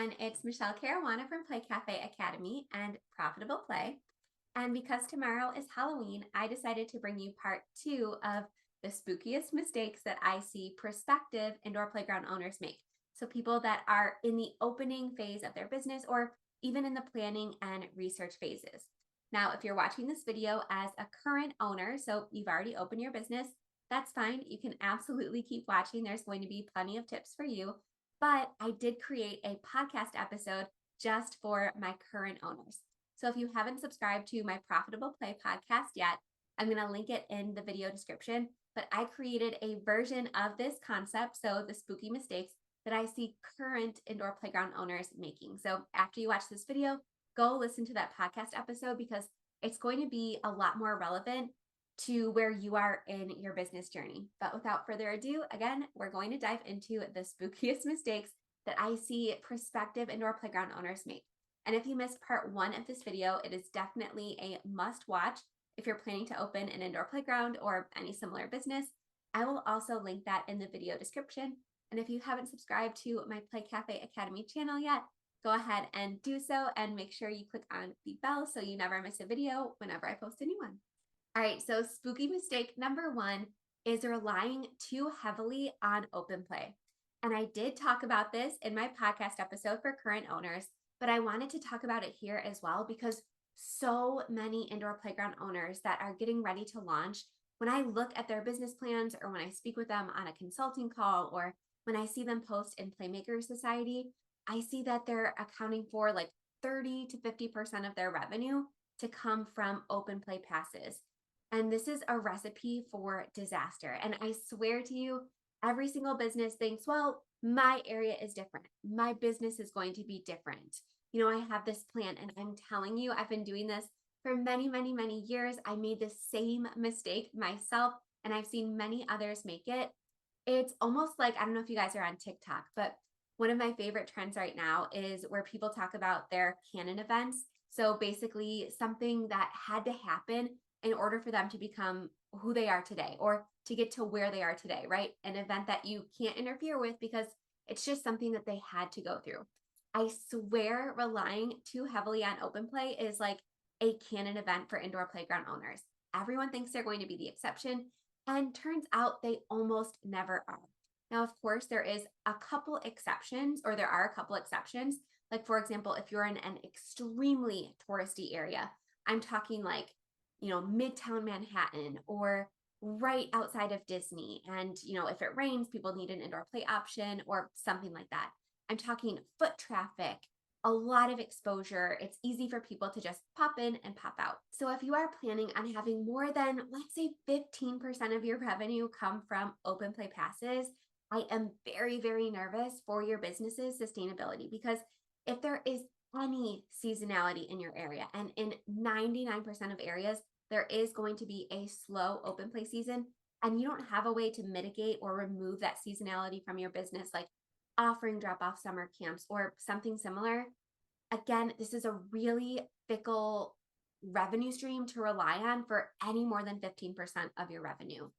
everyone, it's Michelle Caruana from Play Cafe Academy and Profitable Play. And because tomorrow is Halloween, I decided to bring you part 2 of the spookiest mistakes that I see prospective indoor playground owners make. So people that are in the opening phase of their business or even in the planning and research phases. Now, if you're watching this video as a current owner, so you've already opened your business, that's fine. You can absolutely keep watching. There's going to be plenty of tips for you. But I did create a podcast episode just for my current owners. So if you haven't subscribed to my Profitable Play podcast yet, I'm going to link it in the video description. But I created a version of this concept, so the spooky mistakes that I see current indoor playground owners making. So after you watch this video, go listen to that podcast episode because it's going to be a lot more relevant to where you are in your business journey. But without further ado, again, we're going to dive into the spookiest mistakes that I see prospective indoor playground owners make. And if you missed part 1 of this video, it is definitely a must watch if you're planning to open an indoor playground or any similar business. I will also link that in the video description. And if you haven't subscribed to my Play Cafe Academy channel yet, go ahead and do so and make sure you click on the bell so you never miss a video whenever I post a new one. All right, so spooky mistake number 1 is relying too heavily on open play. And I did talk about this in my podcast episode for current owners, but I wanted to talk about it here as well because so many indoor playground owners that are getting ready to launch, when I look at their business plans or when I speak with them on a consulting call or when I see them post in Playmaker Society, I see that they're accounting for like 30 to 50% of their revenue to come from open play passes. And this is a recipe for disaster. And I swear to you, every single business thinks, well, my area is different. My business is going to be different. You know, I have this plan and I'm telling you, I've been doing this for many, many, many years. I made the same mistake myself and I've seen many others make it. It's almost like, I don't know if you guys are on TikTok, but one of my favorite trends right now is where people talk about their canon events. So basically something that had to happen in order for them to become who they are today or to get to where they are today, right? An event that you can't interfere with because it's just something that they had to go through. I swear relying too heavily on open play is like a canon event for indoor playground owners. Everyone thinks they're going to be the exception, and turns out they almost never are. Now, of course, there are a couple exceptions. Like, for example, if you're in an extremely touristy area, I'm talking like, you know, Midtown Manhattan or right outside of Disney. And, you know, if it rains, people need an indoor play option or something like that. I'm talking foot traffic, a lot of exposure. It's easy for people to just pop in and pop out. So if you are planning on having more than, let's say, 15% of your revenue come from open play passes, I am very, very nervous for your business's sustainability because if there is any seasonality in your area, and in 99% of areas, there is going to be a slow open play season, and you don't have a way to mitigate or remove that seasonality from your business, like offering drop-off summer camps or something similar. Again, this is a really fickle revenue stream to rely on for any more than 15% of your revenue.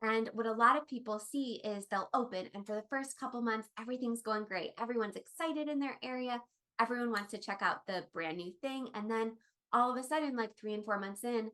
And what a lot of people see is they'll open, and for the first couple months, everything's going great. Everyone's excited in their area. Everyone wants to check out the brand new thing. And then all of a sudden, like 3 and 4 months in,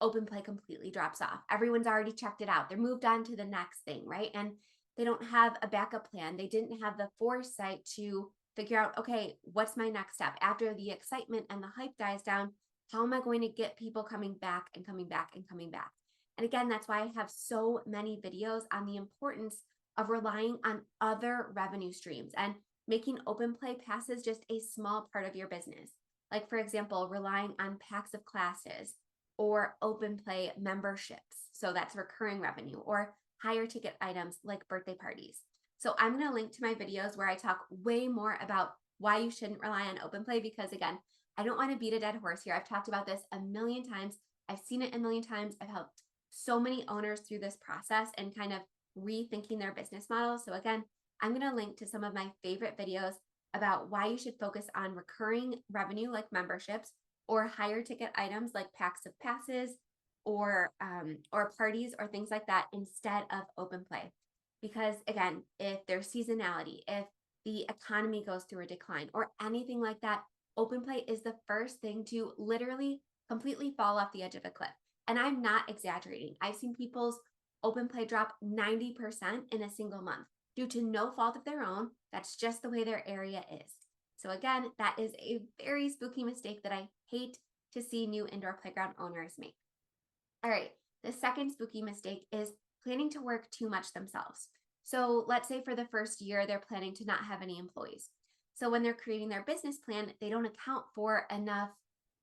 open play completely drops off. Everyone's already checked it out. They're moved on to the next thing, right? And they don't have a backup plan. They didn't have the foresight to figure out, okay, what's my next step? After the excitement and the hype dies down, how am I going to get people coming back and coming back and coming back? And again, that's why I have so many videos on the importance of relying on other revenue streams and making open play passes just a small part of your business. Like, for example, relying on packs of classes or open play memberships. So that's recurring revenue, or higher ticket items like birthday parties. So I'm going to link to my videos where I talk way more about why you shouldn't rely on open play because, again, I don't want to beat a dead horse here. I've talked about this a million times. I've seen it a million times. I've helped so many owners through this process and kind of rethinking their business model. So again, I'm going to link to some of my favorite videos about why you should focus on recurring revenue like memberships or higher ticket items like packs of passes or parties or things like that instead of open play. Because again, if there's seasonality, if the economy goes through a decline or anything like that, open play is the first thing to literally completely fall off the edge of a cliff. And I'm not exaggerating. I've seen people's open play drop 90% in a single month due to no fault of their own. That's just the way their area is. So again, that is a very spooky mistake that I hate to see new indoor playground owners make. All right, the second spooky mistake is planning to work too much themselves. So let's say for the first year, they're planning to not have any employees. So when they're creating their business plan, they don't account for enough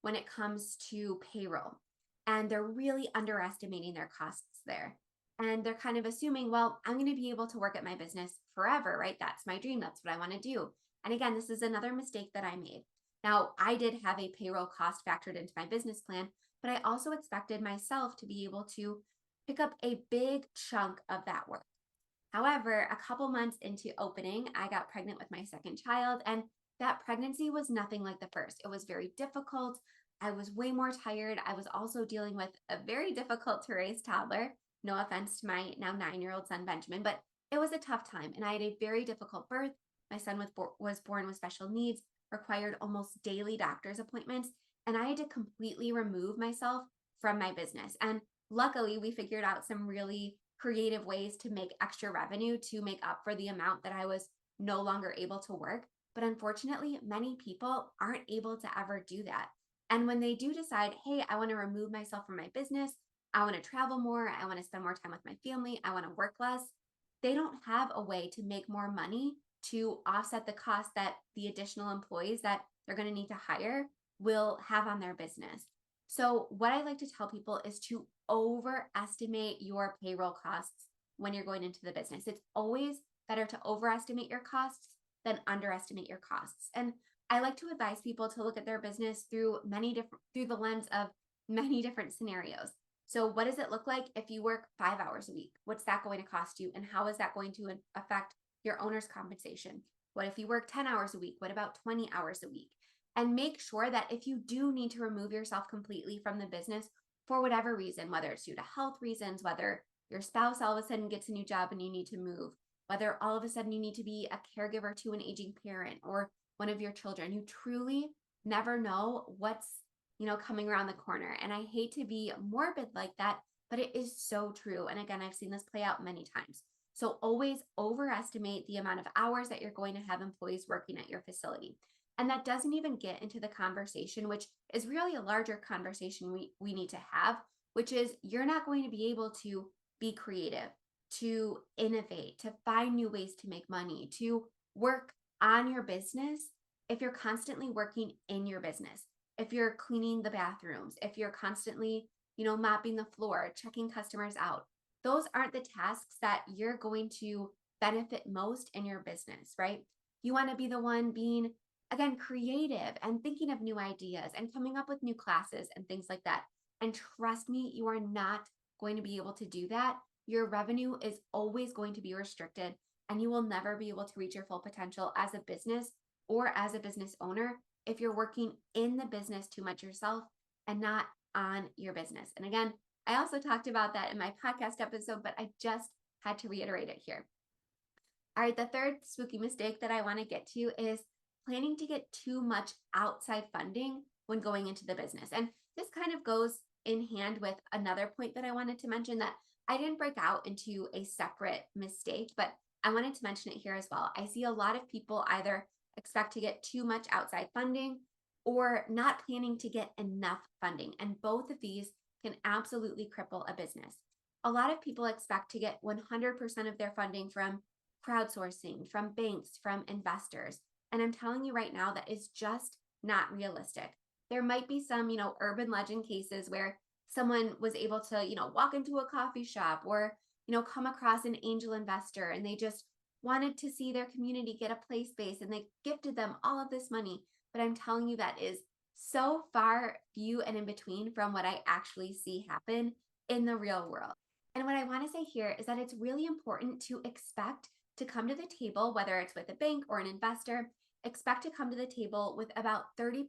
when it comes to payroll. And they're really underestimating their costs there. And they're kind of assuming, well, I'm going to be able to work at my business forever, right? That's my dream. That's what I want to do. And again, this is another mistake that I made. Now, I did have a payroll cost factored into my business plan, but I also expected myself to be able to pick up a big chunk of that work. However, a couple months into opening, I got pregnant with my second child, and that pregnancy was nothing like the first. It was very difficult. I was way more tired. I was also dealing with a very difficult to raise toddler. No offense to my now 9-year-old son, Benjamin, but it was a tough time. And I had a very difficult birth. My son was born with special needs, required almost daily doctor's appointments, and I had to completely remove myself from my business. And luckily, we figured out some really creative ways to make extra revenue to make up for the amount that I was no longer able to work. But unfortunately, many people aren't able to ever do that. And when they do decide, hey, I want to remove myself from my business, I want to travel more, I want to spend more time with my family, I want to work less, they don't have a way to make more money to offset the cost that the additional employees that they're going to need to hire will have on their business. So, what I like to tell people is to overestimate your payroll costs when you're going into the business. It's always better to overestimate your costs than underestimate your costs. And I like to advise people to look at their business through through the lens of many different scenarios. So, what does it look like if you work 5 hours a week? What's that going to cost you? And how is that going to affect your owner's compensation? What if you work 10 hours a week? What about 20 hours a week? And make sure that if you do need to remove yourself completely from the business for whatever reason, whether it's due to health reasons, whether your spouse all of a sudden gets a new job and you need to move, whether all of a sudden you need to be a caregiver to an aging parent or one of your children, you truly never know what's coming around the corner. And I hate to be morbid like that, but it is so true. And again, I've seen this play out many times. So always overestimate the amount of hours that you're going to have employees working at your facility. And that doesn't even get into the conversation, which is really a larger conversation we need to have, which is you're not going to be able to be creative, to innovate, to find new ways to make money, to work on your business if you're constantly working in your business, if you're cleaning the bathrooms, if you're constantly, mopping the floor, checking customers out. Those aren't the tasks that you're going to benefit most in your business, right? You want to be the one being, again, creative and thinking of new ideas and coming up with new classes and things like that. And trust me, you are not going to be able to do that. Your revenue is always going to be restricted and you will never be able to reach your full potential as a business or as a business owner if you're working in the business too much yourself and not on your business. And again, I also talked about that in my podcast episode, but I just had to reiterate it here. All right, the third spooky mistake that I want to get to is planning to get too much outside funding when going into the business. And this kind of goes in hand with another point that I wanted to mention that I didn't break out into a separate mistake, but I wanted to mention it here as well. I see a lot of people either expect to get too much outside funding or not planning to get enough funding. And both of these can absolutely cripple a business. A lot of people expect to get 100% of their funding from crowdsourcing, from banks, from investors. And I'm telling you right now, that is just not realistic. There might be some, urban legend cases where someone was able to, walk into a coffee shop or, come across an angel investor and they just wanted to see their community get a play space and they gifted them all of this money. But I'm telling you, that is so far few and in between from what I actually see happen in the real world. And what I want to say here is that it's really important to expect to come to the table, whether it's with a bank or an investor, expect to come to the table with about 30%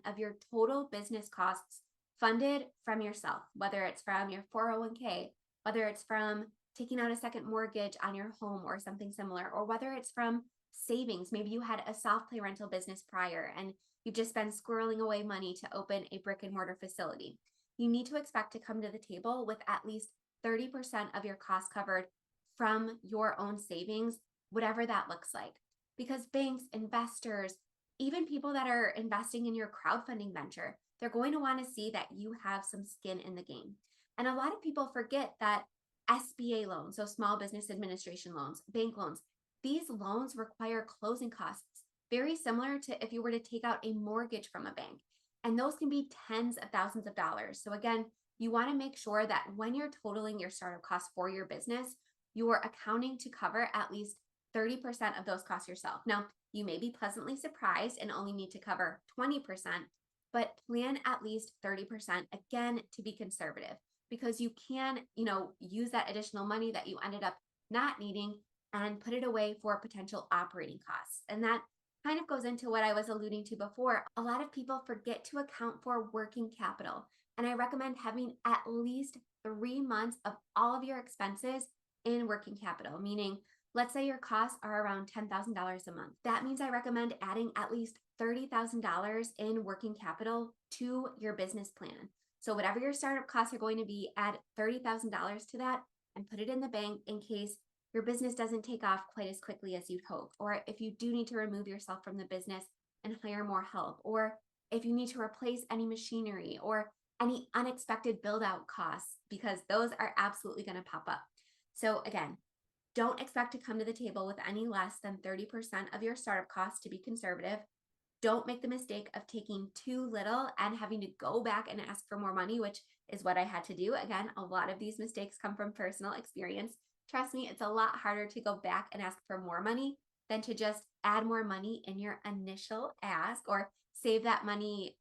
of your total business costs funded from yourself, whether it's from your 401k, whether it's from taking out a second mortgage on your home or something similar, or whether it's from savings. Maybe you had a soft play rental business prior and you've just been squirreling away money to open a brick and mortar facility. You need to expect to come to the table with at least 30% of your costs covered from your own savings, whatever that looks like. Because banks, investors, even people that are investing in your crowdfunding venture, they're going to want to see that you have some skin in the game. And a lot of people forget that SBA loans, so small business administration loans, bank loans, these loans require closing costs, very similar to if you were to take out a mortgage from a bank. And those can be tens of thousands of dollars. So, again, you want to make sure that when you're totaling your startup costs for your business, you are accounting to cover at least 30% of those costs yourself. Now, you may be pleasantly surprised and only need to cover 20%, but plan at least 30% again to be conservative because you can, use that additional money that you ended up not needing and put it away for potential operating costs. And that kind of goes into what I was alluding to before. A lot of people forget to account for working capital. And I recommend having at least 3 months of all of your expenses in working capital, meaning let's say your costs are around $10,000 a month. That means I recommend adding at least $30,000 in working capital to your business plan. So whatever your startup costs are going to be, add $30,000 to that and put it in the bank in case your business doesn't take off quite as quickly as you'd hoped, or if you do need to remove yourself from the business and hire more help, or if you need to replace any machinery or any unexpected build out costs, because those are absolutely going to pop up. So again, don't expect to come to the table with any less than 30% of your startup costs to be conservative. Don't make the mistake of taking too little and having to go back and ask for more money, which is what I had to do. Again, a lot of these mistakes come from personal experience. Trust me, it's a lot harder to go back and ask for more money than to just add more money in your initial ask or save that money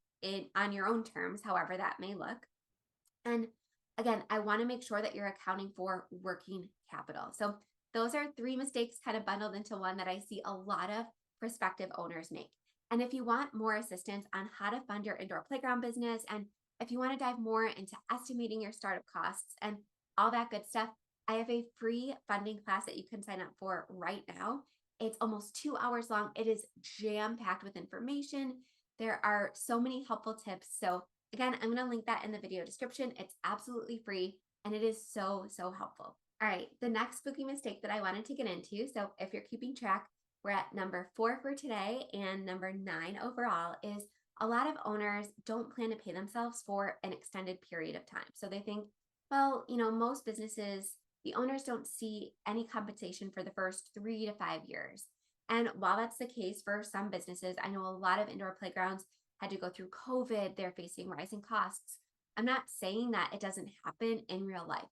on your own terms, however that may look. And again, I want to make sure that you're accounting for working capital. So those are 3 mistakes kind of bundled into one that I see a lot of prospective owners make. And if you want more assistance on how to fund your indoor playground business, and if you want to dive more into estimating your startup costs and all that good stuff, I have a free funding class that you can sign up for right now. It's almost 2 hours long. It is jam-packed with information. There are so many helpful tips. So again, I'm going to link that in the video description. It's absolutely free and it is so, so helpful. All right, the next spooky mistake that I wanted to get into. So if you're keeping track, we're at number 4 for today and number 9 overall is a lot of owners don't plan to pay themselves for an extended period of time. So they think, well, most businesses, the owners don't see any compensation for the first 3 to 5 years. And while that's the case for some businesses, I know a lot of indoor playgrounds had to go through COVID. They're facing rising costs. I'm not saying that it doesn't happen in real life.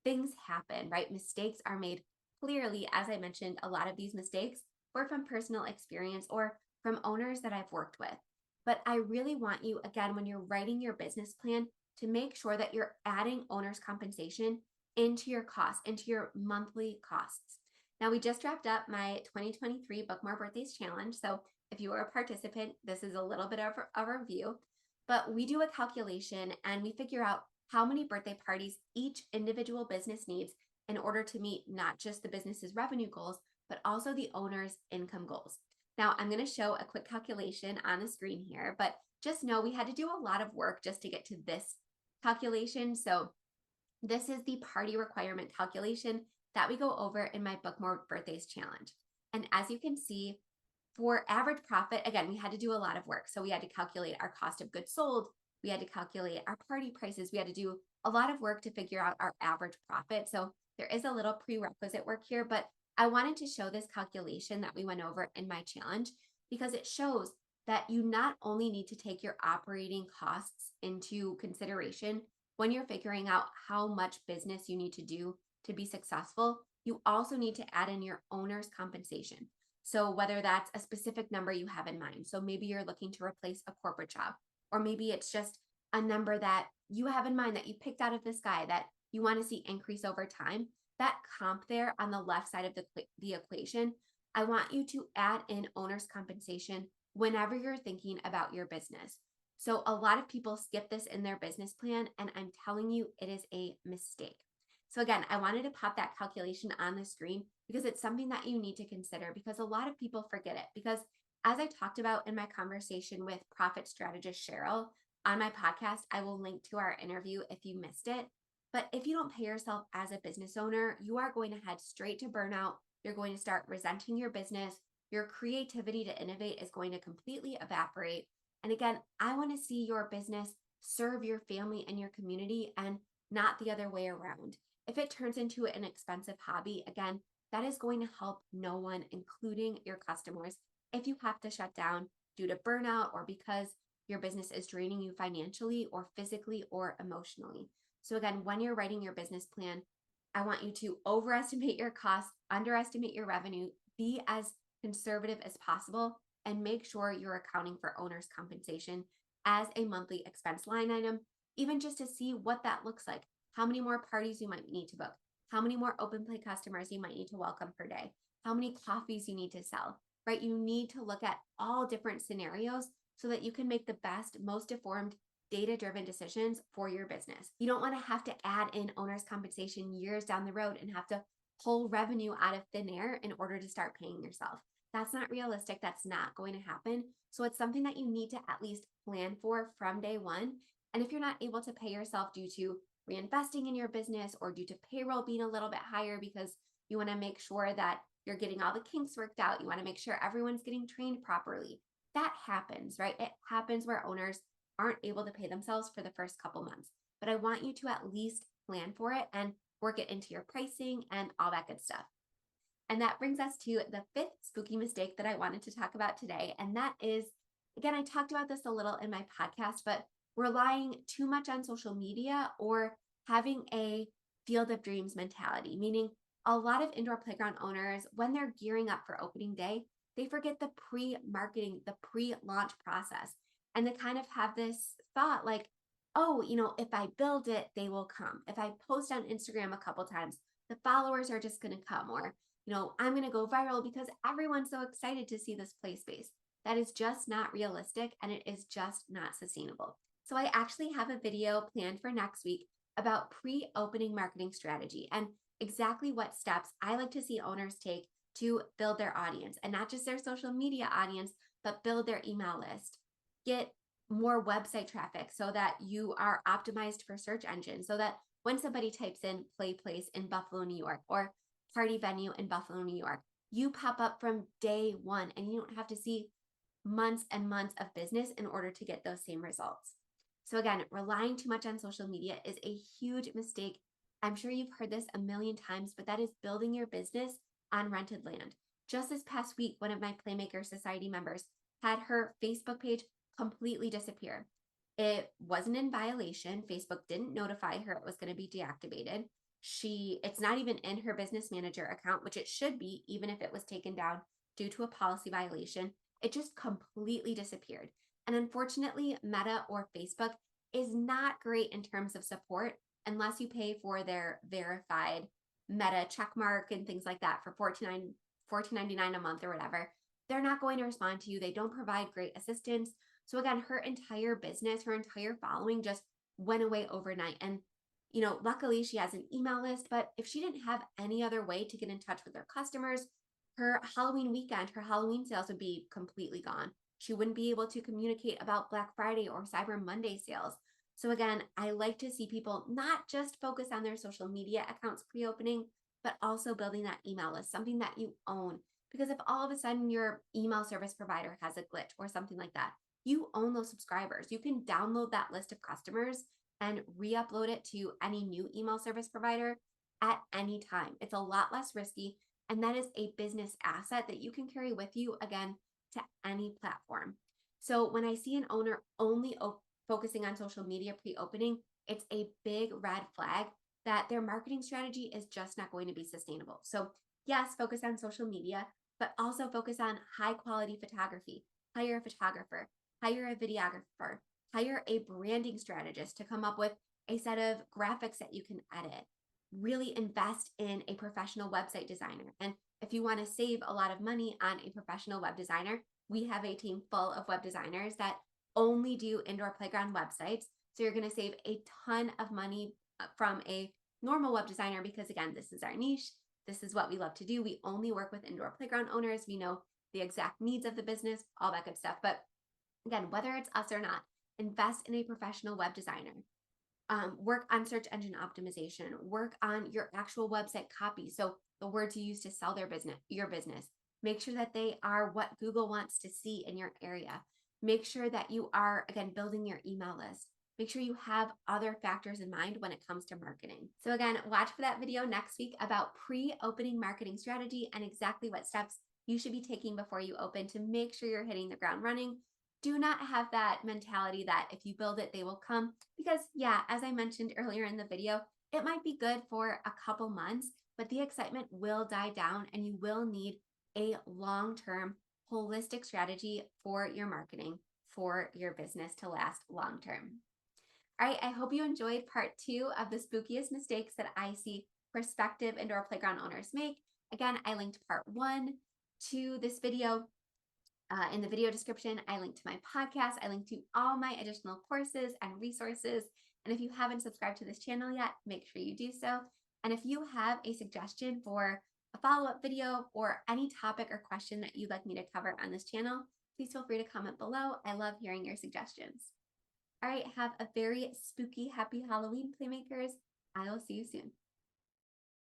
Things happen, right? Mistakes are made. Clearly, as I mentioned, a lot of these mistakes were from personal experience or from owners that I've worked with. But I really want you, again, when you're writing your business plan, to make sure that you're adding owner's compensation into your costs, into your monthly costs. Now, we just wrapped up my 2023 Book More Birthdays Challenge. So if you are a participant, this is a little bit of a review, but we do a calculation and we figure out how many birthday parties each individual business needs in order to meet not just the business's revenue goals, but also the owner's income goals. Now, I'm going to show a quick calculation on the screen here, but just know we had to do a lot of work just to get to this calculation. So this is the party requirement calculation that we go over in my Book More Birthdays Challenge. And as you can see, for average profit, again, we had to do a lot of work. So we had to calculate our cost of goods sold. We had to calculate our party prices. We had to do a lot of work to figure out our average profit. So there is a little prerequisite work here, but I wanted to show this calculation that we went over in my challenge because it shows that you not only need to take your operating costs into consideration when you're figuring out how much business you need to do to be successful, you also need to add in your owner's compensation. So whether that's a specific number you have in mind, so maybe you're looking to replace a corporate job, or maybe it's just a number that you have in mind that you picked out of the sky that you want to see increase over time, that comp there on the left side of the equation, I want you to add in owner's compensation whenever you're thinking about your business. So a lot of people skip this in their business plan, and I'm telling you, it is a mistake. So again, I wanted to pop that calculation on the screen because it's something that you need to consider because a lot of people forget it. Because as I talked about in my conversation with profit strategist Cheryl on my podcast, I will link to our interview if you missed it. But if you don't pay yourself as a business owner, you are going to head straight to burnout. You're going to start resenting your business. Your creativity to innovate is going to completely evaporate. And again, I want to see your business serve your family and your community and not the other way around. If it turns into an expensive hobby, again, that is going to help no one, including your customers, if you have to shut down due to burnout or because your business is draining you financially or physically or emotionally. So again, when you're writing your business plan, I want you to overestimate your costs, underestimate your revenue, be as conservative as possible, and make sure you're accounting for owner's compensation as a monthly expense line item, even just to see what that looks like, how many more parties you might need to book, how many more open play customers you might need to welcome per day, how many coffees you need to sell, right? You need to look at all different scenarios so that you can make the best, most informed, data-driven decisions for your business. You don't want to have to add in owner's compensation years down the road and have to pull revenue out of thin air in order to start paying yourself. That's not realistic. That's not going to happen. So it's something that you need to at least plan for from day one. And if you're not able to pay yourself due to reinvesting in your business or due to payroll being a little bit higher because you want to make sure that you're getting all the kinks worked out, you want to make sure everyone's getting trained properly. That happens, right? It happens where owners aren't able to pay themselves for the first couple months. But I want you to at least plan for it and work it into your pricing and all that good stuff. And that brings us to the fifth spooky mistake that I wanted to talk about today. And that is, again, I talked about this a little in my podcast, but relying too much on social media or having a field of dreams mentality, meaning a lot of indoor playground owners, when they're gearing up for opening day, they forget the pre-marketing, the pre-launch process. And they kind of have this thought like, oh, if I build it, they will come. If I post on Instagram a couple times, the followers are just going to come. Or I'm going to go viral because everyone's so excited to see this play space. That is just not realistic and it is just not sustainable. So I actually have a video planned for next week about pre-opening marketing strategy and exactly what steps I like to see owners take to build their audience, and not just their social media audience, but build their email list, get more website traffic so that you are optimized for search engines, so that when somebody types in play place in Buffalo, New York, or party venue in Buffalo, New York, you pop up from day one and you don't have to see months and months of business in order to get those same results. So again, relying too much on social media is a huge mistake. I'm sure you've heard this a million times, but that is building your business on rented land. Just this past week, one of my Playmaker Society members had her Facebook page completely disappear. It wasn't in violation. Facebook didn't notify her it was going to be deactivated. It's not even in her business manager account, which it should be, even if it was taken down due to a policy violation. It just completely disappeared. And unfortunately, Meta or Facebook is not great in terms of support unless you pay for their verified Meta checkmark and things like that for $14.99 a month or whatever. They're not going to respond to you. They don't provide great assistance. So again, her entire business, her entire following just went away overnight. And luckily she has an email list, but if she didn't have any other way to get in touch with her customers, her Halloween weekend, her Halloween sales would be completely gone. She wouldn't be able to communicate about Black Friday or Cyber Monday sales. So again, I like to see people not just focus on their social media accounts pre-opening, but also building that email list, something that you own. Because if all of a sudden your email service provider has a glitch or something like that, you own those subscribers. You can download that list of customers and re-upload it to any new email service provider at any time. It's a lot less risky, and that is a business asset that you can carry with you, again, to any platform. So when I see an owner only focusing on social media pre-opening, it's a big red flag that their marketing strategy is just not going to be sustainable. So yes, focus on social media, but also focus on high quality photography. Hire a photographer, hire a videographer, hire a branding strategist to come up with a set of graphics that you can edit. Really invest in a professional website designer. And if you want to save a lot of money on a professional web designer, we have a team full of web designers that only do indoor playground websites. So you're going to save a ton of money from a normal web designer because, again, this is our niche. This is what we love to do. We only work with indoor playground owners. We know the exact needs of the business, all that good stuff. But again, whether it's us or not, invest in a professional web designer. Work on search engine optimization, work on your actual website copy. So the words you use to sell your business, make sure that they are what Google wants to see in your area. Make sure that you are, again, building your email list. Make sure you have other factors in mind when it comes to marketing. So again, watch for that video next week about pre-opening marketing strategy and exactly what steps you should be taking before you open to make sure you're hitting the ground running. Do not have that mentality that if you build it, they will come. Because yeah, as I mentioned earlier in the video, it might be good for a couple months, but the excitement will die down and you will need a long-term holistic strategy for your marketing, for your business to last long-term. All right, I hope you enjoyed part 2 of the spookiest mistakes that I see prospective indoor playground owners make. Again, I linked part 1 to this video. In the video description, I link to my podcast. I link to all my additional courses and resources. And if you haven't subscribed to this channel yet, make sure you do so. And if you have a suggestion for a follow-up video or any topic or question that you'd like me to cover on this channel, please feel free to comment below. I love hearing your suggestions. All right, have a very spooky, happy Halloween, Playmakers. I will see you soon.